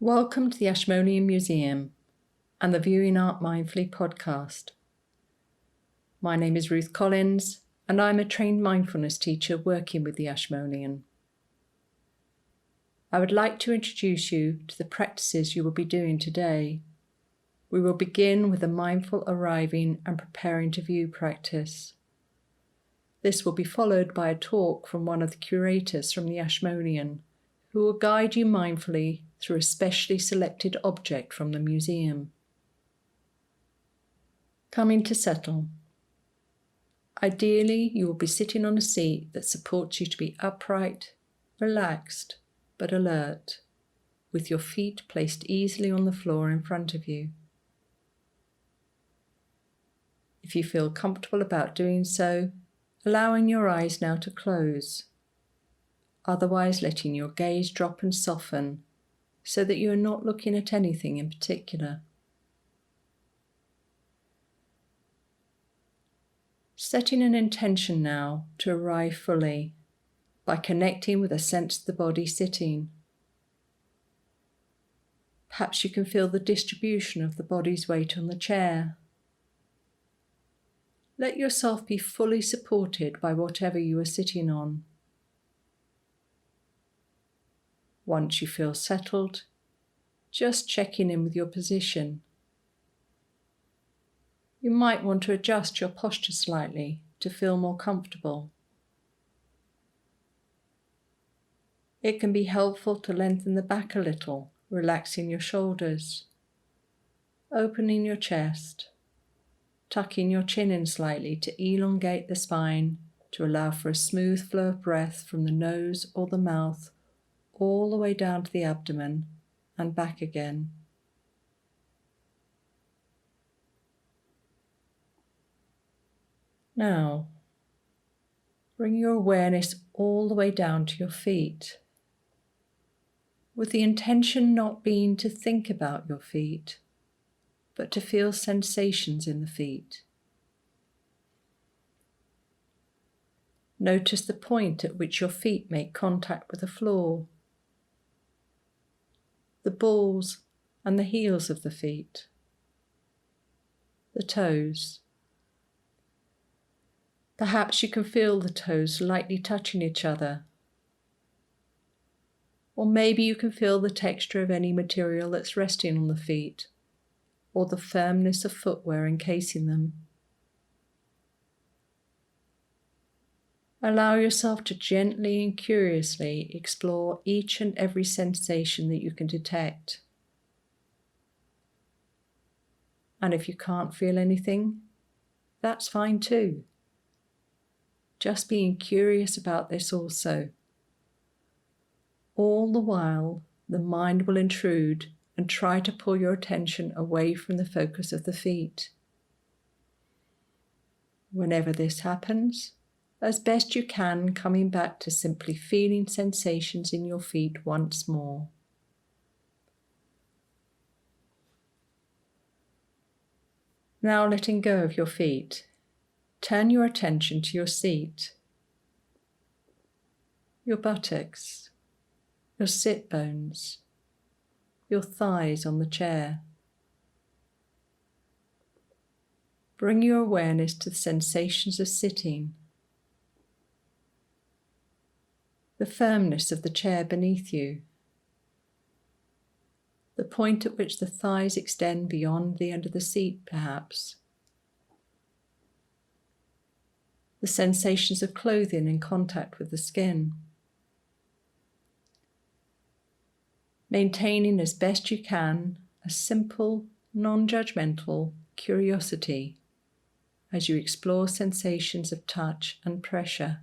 Welcome to the Ashmolean Museum and the Viewing Art Mindfully podcast. My name is Ruth Collins and I'm a trained mindfulness teacher working with the Ashmolean. I would like to introduce you to the practices you will be doing today. We will begin with a mindful arriving and preparing to view practice. This will be followed by a talk from one of the curators from the Ashmolean, who will guide you mindfully through a specially selected object from the museum. Coming to settle. Ideally, you will be sitting on a seat that supports you to be upright, relaxed, but alert, with your feet placed easily on the floor in front of you. If you feel comfortable about doing so, allowing your eyes now to close, otherwise letting your gaze drop and soften so that you are not looking at anything in particular. Setting an intention now to arrive fully by connecting with a sense of the body sitting. Perhaps you can feel the distribution of the body's weight on the chair. Let yourself be fully supported by whatever you are sitting on. Once you feel settled, just checking in with your position. You might want to adjust your posture slightly to feel more comfortable. It can be helpful to lengthen the back a little, relaxing your shoulders, opening your chest, tucking your chin in slightly to elongate the spine to allow for a smooth flow of breath from the nose or the mouth all the way down to the abdomen and back again. Now, bring your awareness all the way down to your feet, with the intention not being to think about your feet, but to feel sensations in the feet. Notice the point at which your feet make contact with the floor, the balls and the heels of the feet, the toes. Perhaps you can feel the toes lightly touching each other, or maybe you can feel the texture of any material that's resting on the feet, or the firmness of footwear encasing them. Allow yourself to gently and curiously explore each and every sensation that you can detect. And if you can't feel anything, that's fine too. Just being curious about this also. All the while, the mind will intrude and try to pull your attention away from the focus of the feet. Whenever this happens, as best you can, coming back to simply feeling sensations in your feet once more. Now letting go of your feet, turn your attention to your seat, your buttocks, your sit bones, your thighs on the chair. Bring your awareness to the sensations of sitting, the firmness of the chair beneath you, the point at which the thighs extend beyond the end of the seat perhaps, the sensations of clothing in contact with the skin. Maintaining as best you can a simple, non-judgmental curiosity as you explore sensations of touch and pressure,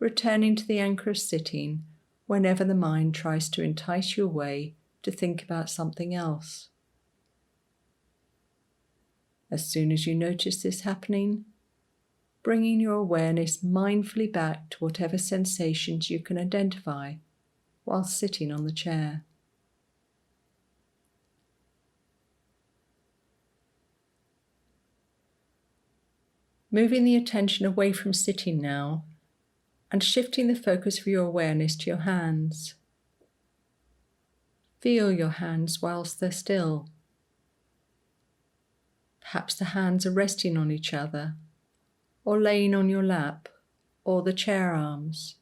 returning to the anchor of sitting whenever the mind tries to entice you away to think about something else. As soon as you notice this happening, bringing your awareness mindfully back to whatever sensations you can identify while sitting on the chair. Moving the attention away from sitting now and shifting the focus of your awareness to your hands. Feel your hands whilst they're still. Perhaps the hands are resting on each other, or laying on your lap, or the chair arms.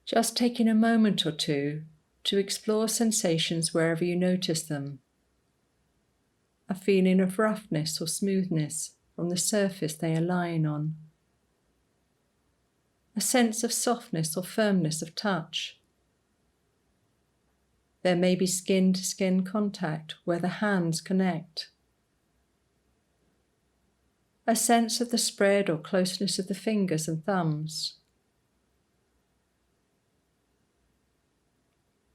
Just taking a moment or two to explore sensations wherever you notice them. A feeling of roughness or smoothness from the surface they are lying on. A sense of softness or firmness of touch. There may be skin-to-skin contact where the hands connect. A sense of the spread or closeness of the fingers and thumbs.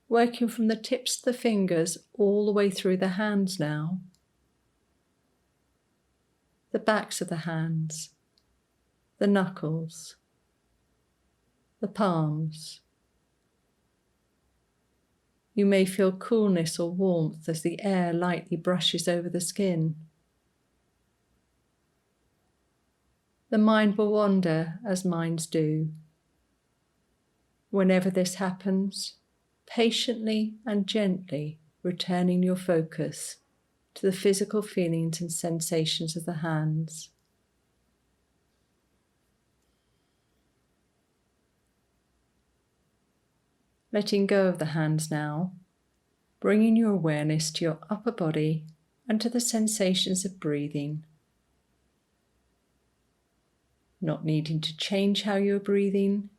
Working from the tips of the fingers all the way through the hands now. The backs of the hands, the knuckles, the palms. You may feel coolness or warmth as the air lightly brushes over the skin. The mind will wander as minds do. Whenever this happens, patiently and gently returning your focus to the physical feelings and sensations of the hands. Letting go of the hands now, bringing your awareness to your upper body and to the sensations of breathing. Not needing to change how you're breathing,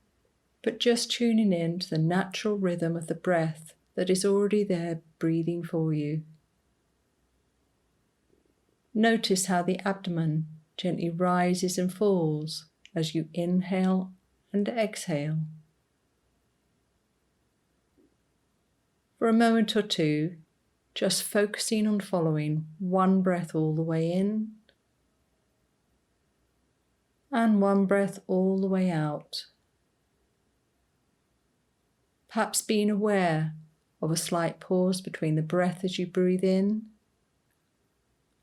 but just tuning in to the natural rhythm of the breath that is already there breathing for you. Notice how the abdomen gently rises and falls as you inhale and exhale. For a moment or two, just focusing on following one breath all the way in and one breath all the way out. Perhaps being aware of a slight pause between the breath as you breathe in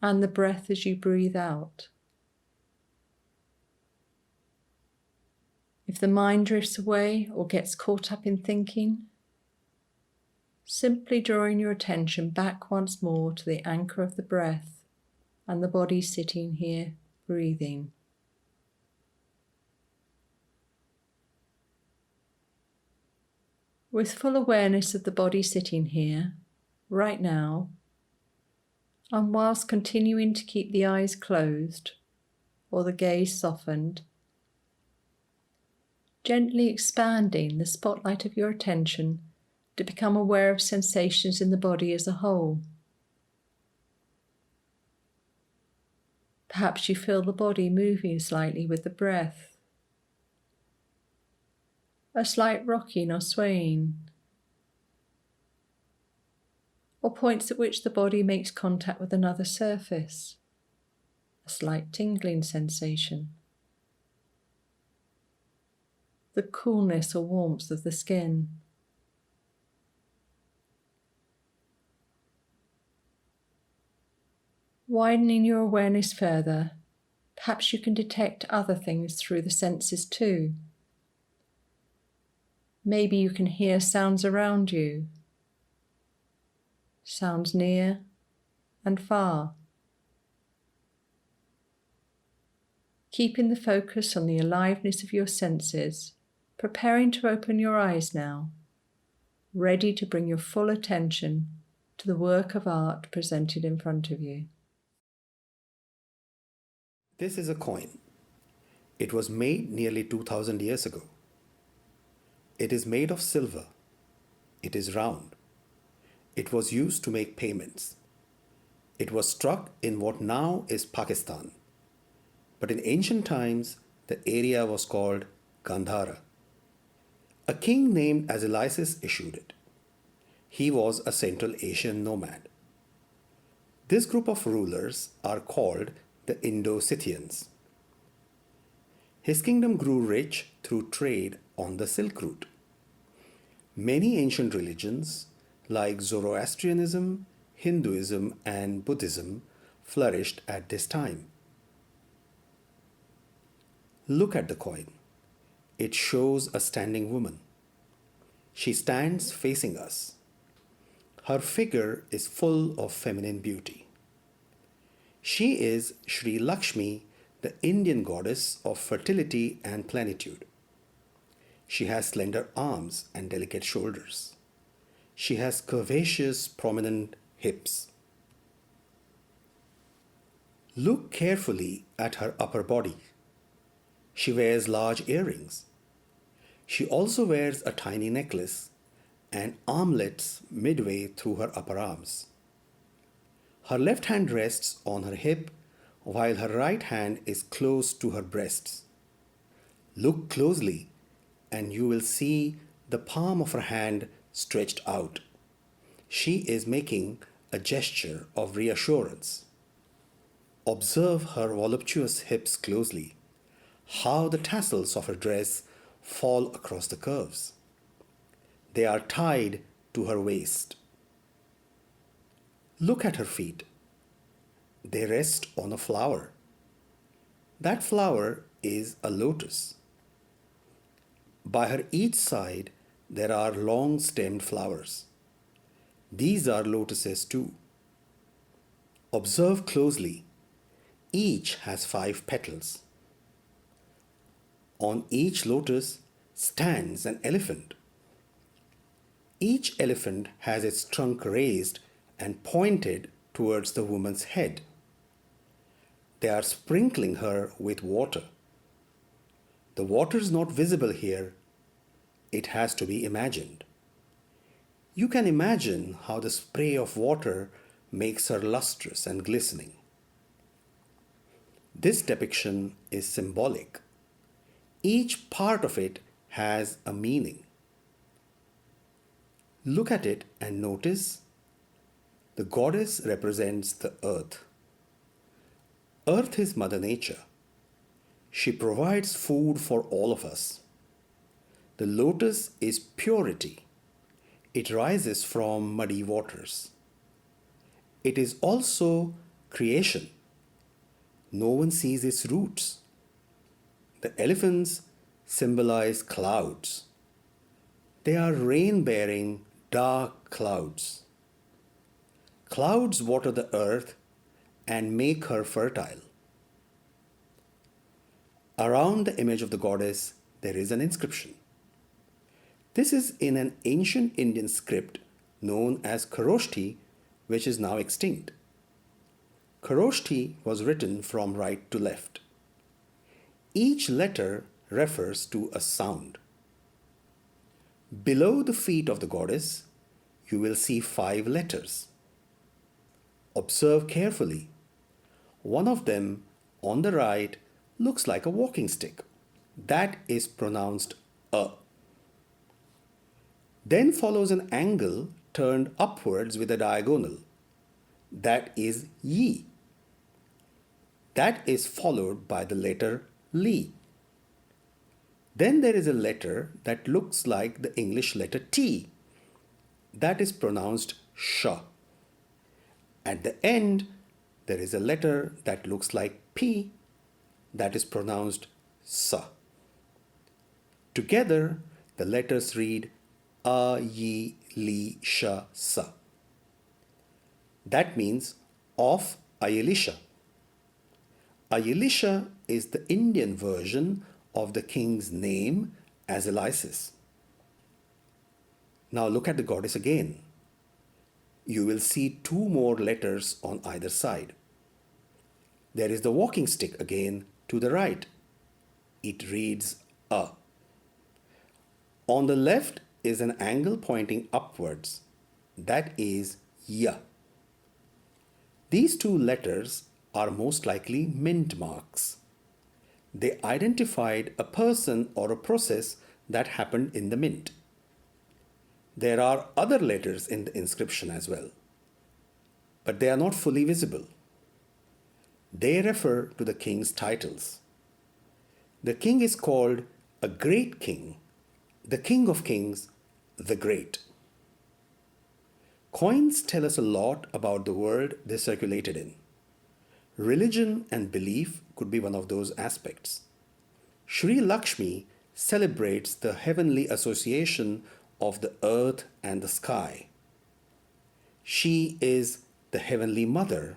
and the breath as you breathe out. If the mind drifts away or gets caught up in thinking, simply drawing your attention back once more to the anchor of the breath and the body sitting here breathing. With full awareness of the body sitting here, right now, and whilst continuing to keep the eyes closed or the gaze softened, gently expanding the spotlight of your attention to become aware of sensations in the body as a whole. Perhaps you feel the body moving slightly with the breath, a slight rocking or swaying, or points at which the body makes contact with another surface, a slight tingling sensation, the coolness or warmth of the skin. Widening your awareness further, perhaps you can detect other things through the senses too. Maybe you can hear sounds around you, sounds near and far. Keeping the focus on the aliveness of your senses, preparing to open your eyes now, ready to bring your full attention to the work of art presented in front of you. This is a coin. It was made nearly 2000 years ago. It is made of silver. It is round. It was used to make payments. It was struck in what now is Pakistan. But in ancient times, the area was called Gandhara. A king named Asilasis issued it. He was a Central Asian nomad. This group of rulers are called the Indo-Scythians. His kingdom grew rich through trade on the Silk Route. Many ancient religions, like Zoroastrianism, Hinduism, and Buddhism, flourished at this time. Look at the coin. It shows a standing woman. She stands facing us. Her figure is full of feminine beauty. She is Sri Lakshmi, the Indian goddess of fertility and plenitude. She has slender arms and delicate shoulders. She has curvaceous, prominent hips. Look carefully at her upper body. She wears large earrings. She also wears a tiny necklace and armlets midway through her upper arms. Her left hand rests on her hip while her right hand is close to her breasts. Look closely and you will see the palm of her hand stretched out. She is making a gesture of reassurance. Observe her voluptuous hips closely, how the tassels of her dress fall across the curves. They are tied to her waist. Look at her feet. They rest on a flower. That flower is a lotus. By her each side, there are long stemmed flowers. These are lotuses too. Observe closely. Each has 5 petals. On each lotus stands an elephant. Each elephant has its trunk raised and pointed towards the woman's head. They are sprinkling her with water. The water is not visible here. It has to be imagined. You can imagine how the spray of water makes her lustrous and glistening. This depiction is symbolic. Each part of it has a meaning. Look at it and notice the goddess represents the earth. Earth is Mother Nature. She provides food for all of us. The lotus is purity. It rises from muddy waters. It is also creation. No one sees its roots. The elephants symbolize clouds. They are rain-bearing dark clouds. Clouds water the earth and make her fertile. Around the image of the goddess, there is an inscription. This is in an ancient Indian script known as Kharoshthi, which is now extinct. Kharoshthi was written from right to left. Each letter refers to a sound. Below the feet of the goddess, you will see 5 letters. Observe carefully. One of them, on the right, looks like a walking stick. That is pronounced A. Then follows an angle turned upwards with a diagonal. That is Yi. That is followed by the letter Li. Then there is a letter that looks like the English letter T. That is pronounced Sha. At the end, there is a letter that looks like P. That is pronounced Sa. Together, the letters read A, Yi, Li, Sha, Sa. That means of Ayelisha. Ayelisha is the Indian version of the king's name as Elisis. Now look at the goddess again. You will see 2 more letters on either side. There is the walking stick again to the right. It reads A. On the left is an angle pointing upwards. That is Ya. These 2 letters are most likely mint marks. They identified a person or a process that happened in the mint. There are other letters in the inscription as well, but they are not fully visible. They refer to the king's titles. The king is called a great king, the king of kings, the great. Coins tell us a lot about the world they circulated in. Religion and belief could be one of those aspects. Sri Lakshmi celebrates the heavenly association of the earth and the sky. She is the Heavenly Mother,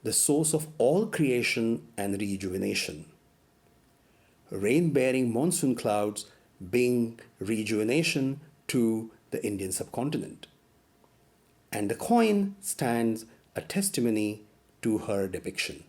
the source of all creation and rejuvenation. Rain-bearing monsoon clouds bring rejuvenation to the Indian subcontinent. And the coin stands a testimony to her depiction.